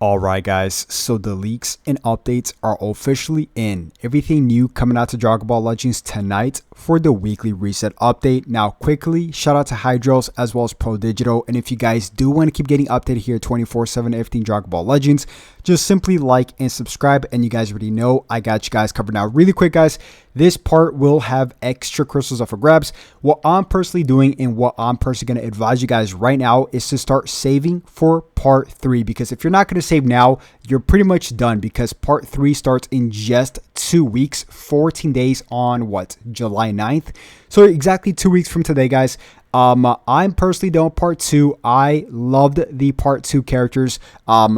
Alright guys, so the leaks and updates are officially in. Everything new coming out to Dragon Ball Legends tonight for the weekly reset update. Now quickly, shout out to Hydros as well as Pro Digital, and if you guys do want to keep getting updated here 24/7 everything Dragon Ball Legends, just simply like and subscribe, and you guys already know I got you guys covered. Now really quick guys, this part will have extra crystals up for grabs. What I'm personally doing and what I'm personally going to advise you guys right now is to start saving for part 3, because if you're not going to save now, you're pretty much done, because part 3 starts in just 2 weeks, 14 days on what, July 9th. So exactly 2 weeks from today guys. I'm personally done with part 2. I loved the part 2 characters.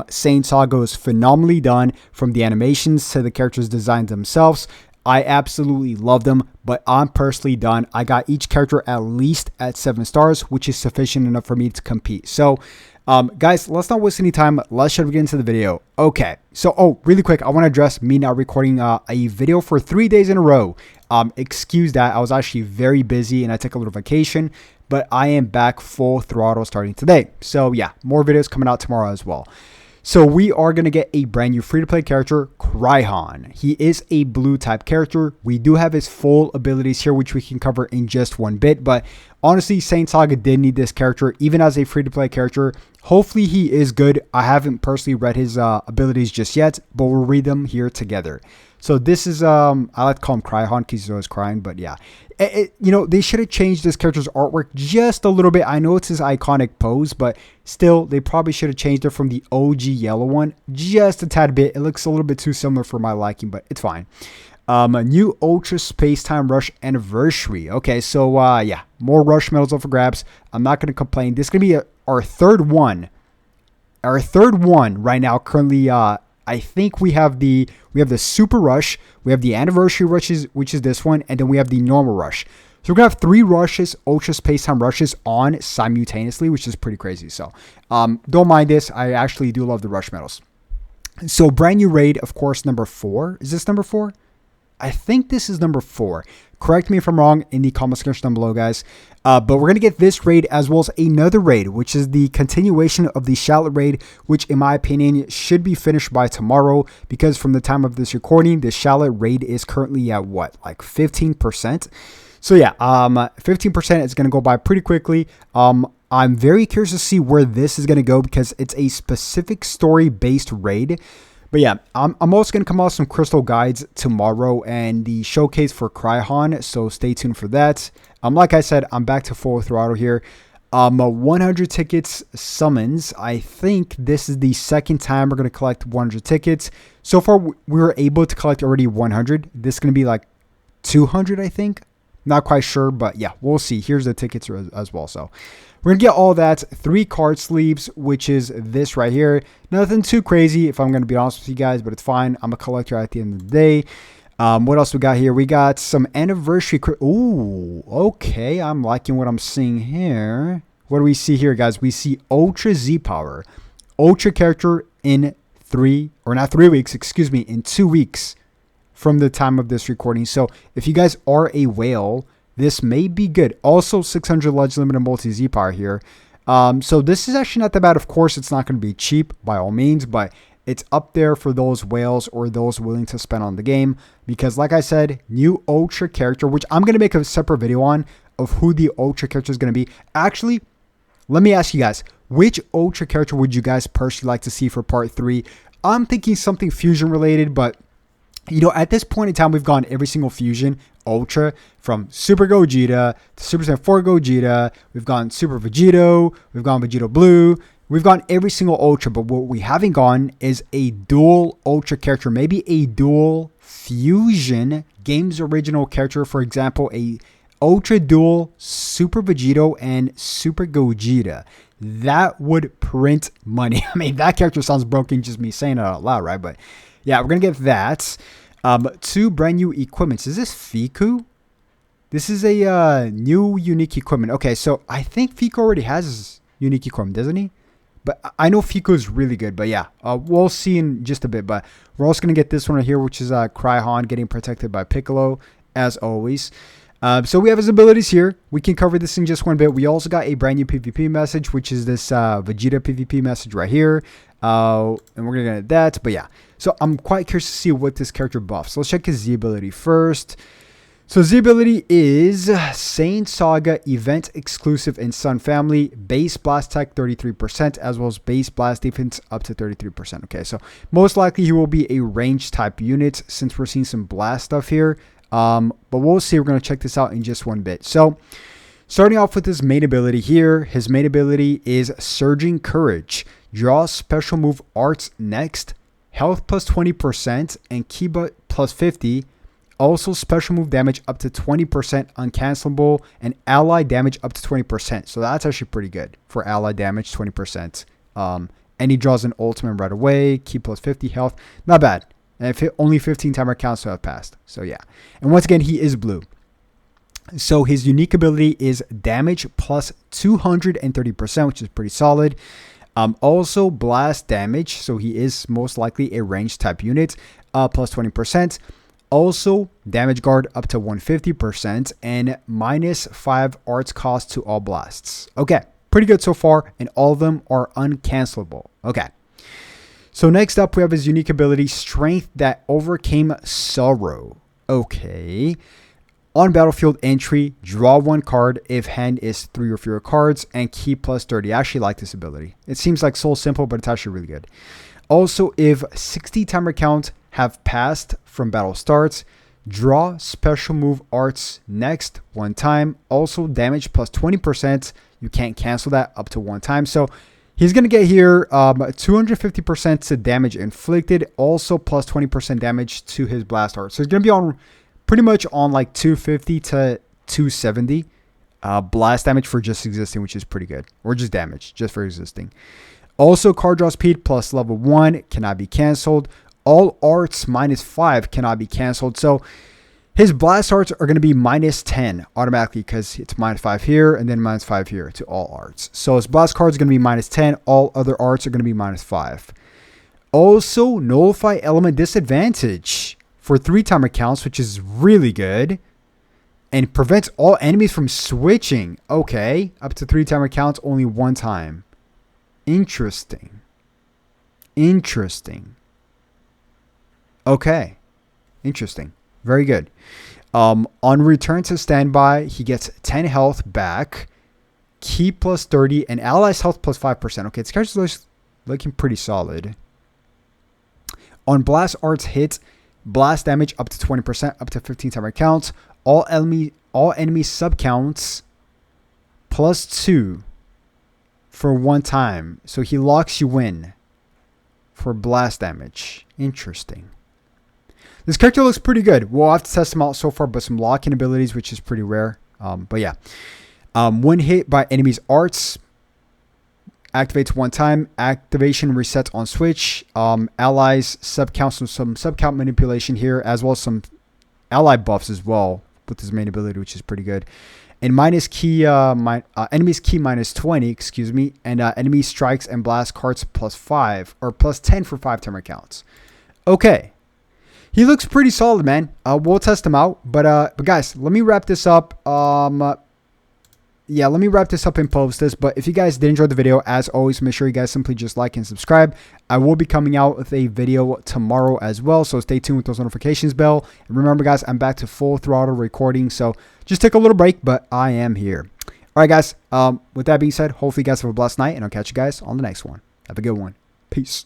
Saint Saga was phenomenally done, from the animations to the characters designs themselves. I absolutely love them, but I'm personally done. I got each character at least at 7 stars, which is sufficient enough for me to compete. So guys, let's not waste any time. Let's get into the video. Okay, so really quick, I want to address me not recording a video for 3 days in a row. Excuse that, I was actually very busy and I took a little vacation, but I am back full throttle starting today. So yeah, more videos coming out tomorrow as well. So we are going to get a brand new free-to-play character, Krillin. He is a blue type character. We do have his full abilities here, which we can cover in just one bit. But honestly, Saint Saga did need this character, even as a free-to-play character. Hopefully he is good. I haven't personally read his abilities just yet, but we'll read them here together. So this is, I like to call him Krillin because he's always crying, but yeah. You know, they should have changed this character's artwork just a little bit. I know it's his iconic pose, but still, they probably should have changed it from the OG yellow one just a tad bit. It looks a little bit too similar for my liking, but it's fine. A new Ultra Space Time Rush Anniversary. Okay, so yeah, more Rush medals up for grabs. I'm not going to complain. This is going to be our third one. Our third one right now, currently, I think we have the Super Rush, we have the Anniversary Rushes, which is this one, and then we have the Normal Rush. So we're going to have 3 rushes, Ultra Space Time Rushes on simultaneously, which is pretty crazy. So don't mind this. I actually do love the Rush medals. So brand new raid, of course, number 4. Is this number 4? I think this is number 4. Correct me if I'm wrong in the comment section down below, guys. But we're going to get this raid as well as another raid, which is the continuation of the Shallot raid, which in my opinion should be finished by tomorrow, because from the time of this recording, the Shallot raid is currently at what, like 15%. So yeah, 15% is going to go by pretty quickly. I'm very curious to see where this is going to go, because it's a specific story-based raid. But yeah, I'm also going to come out with some crystal guides tomorrow and the showcase for Krillin, so stay tuned for that. Like I said, I'm back to full throttle here. 100 tickets summons. I think this is the second time we're going to collect 100 tickets. So far, we were able to collect already 100. This is going to be like 200, I think. Not quite sure, but yeah, we'll see. Here's the tickets as well. So we're going to get all that. 3 card sleeves, which is this right here. Nothing too crazy, if I'm going to be honest with you guys, but it's fine. I'm a collector at the end of the day. What else we got here? We got some anniversary. Ooh, okay. I'm liking what I'm seeing here. What do we see here, guys? We see Ultra Z Power. Ultra character in 3 weeks, excuse me, in 2 weeks from the time of this recording. So if you guys are a whale, this may be good. Also 600 Legend Limited Multi Z Power here. So this is actually not that bad. Of course, it's not going to be cheap by all means, but it's up there for those whales or those willing to spend on the game. Because like I said, new Ultra character, which I'm going to make a separate video on of who the Ultra character is going to be. Actually, let me ask you guys, which Ultra character would you guys personally like to see for part 3? I'm thinking something fusion related, but you know, at this point in time, we've gone every single fusion Ultra, from Super Gogeta to Super Saiyan 4 Gogeta. We've gone Super Vegito. We've gone Vegito Blue. We've gone every single Ultra, but what we haven't gone is a dual Ultra character, maybe a dual fusion game's original character. For example, a Ultra dual Super Vegito and Super Gogeta. That would print money. I mean, that character sounds broken just me saying it out loud, right? But yeah, we're going to get that. 2 brand new equipments. Is this Fiku? This is a new unique equipment. Okay, so I think Fiku already has unique equipment, doesn't he? But I know Fiku is really good. But yeah, we'll see in just a bit. But we're also going to get this one right here, which is Krillin getting protected by Piccolo, as always. So we have his abilities here. We can cover this in just one bit. We also got a brand new PvP message, which is this Vegeta PvP message right here. And we're going to get that. But yeah, so I'm quite curious to see what this character buffs. So let's check his Z ability first. So Z ability is Saiyan Saga event exclusive in Sun Family, base blast attack 33%, as well as base blast defense up to 33%. Okay, so most likely he will be a range type unit since we're seeing some blast stuff here. But we'll see. We're going to check this out in just one bit. So starting off with his main ability here, his main ability is Surging Courage. Draw special move arts next, health plus 20% and ki plus 50. Also, special move damage up to 20% uncancelable and ally damage up to 20%. So that's actually pretty good for ally damage, 20%. And he draws an ultimate right away. Ki plus 50 health. Not bad. And if only 15 timer counts to have passed. So yeah. And once again, he is blue. So his unique ability is damage plus 230%, which is pretty solid. Also, blast damage. So he is most likely a range type unit. Plus 20%. Also, damage guard up to 150% and minus 5 arts cost to all blasts. Okay, pretty good so far, and all of them are uncancelable. Okay, so next up we have his unique ability, Strength that Overcame Sorrow. Okay, on battlefield entry, draw 1 card if hand is 3 or fewer cards, and ki plus 30. I actually like this ability. It seems like so simple, but it's actually really good. Also, if 60 timer count have passed from battle starts, draw special move arts next 1 time. Also damage plus 20%. You can't cancel that up to 1 time. So he's going to get here 250% to damage inflicted. Also plus 20% damage to his blast art. So he's going to be on pretty much on like 250 to 270 blast damage for just existing, which is pretty good. Or just damage just for existing. Also card draw speed plus level 1 cannot be canceled. All arts minus 5 cannot be canceled. So his blast arts are going to be minus 10 automatically because it's minus 5 here and then minus 5 here to all arts. So his blast cards are going to be minus 10. All other arts are going to be minus 5. Also, nullify element disadvantage for 3 timer counts, which is really good. And prevents all enemies from switching. Okay, up to 3 timer counts only 1 time. Interesting. Interesting. Okay. Interesting. Very good. On return to standby, he gets 10 health back, ki plus 30, and allies health plus 5%. Okay, this character's looking pretty solid. On blast arts hit, blast damage up to 20%, up to 15 timer counts. All enemy sub counts plus 2 for 1 time. So he locks you in for blast damage. Interesting. This character looks pretty good. We'll have to test him out so far, but some lock-in abilities, which is pretty rare. But yeah. When hit by enemy's arts, activates 1 time. Activation resets on switch. Allies sub-count, some sub-count manipulation here, as well as some ally buffs as well with his main ability, which is pretty good. And minus ki, enemy's ki minus 20, excuse me. And enemy strikes and blast cards plus 5, or plus 10 for 5 timer counts. Okay. He looks pretty solid, man. We'll test him out. But guys, let me wrap this up. Yeah, let me wrap this up and post this. But if you guys did enjoy the video, as always, make sure you guys simply just like and subscribe. I will be coming out with a video tomorrow as well. So stay tuned with those notifications bell. And remember, guys, I'm back to full throttle recording. So just take a little break, but I am here. All right, guys. With that being said, hopefully you guys have a blessed night. And I'll catch you guys on the next one. Have a good one. Peace.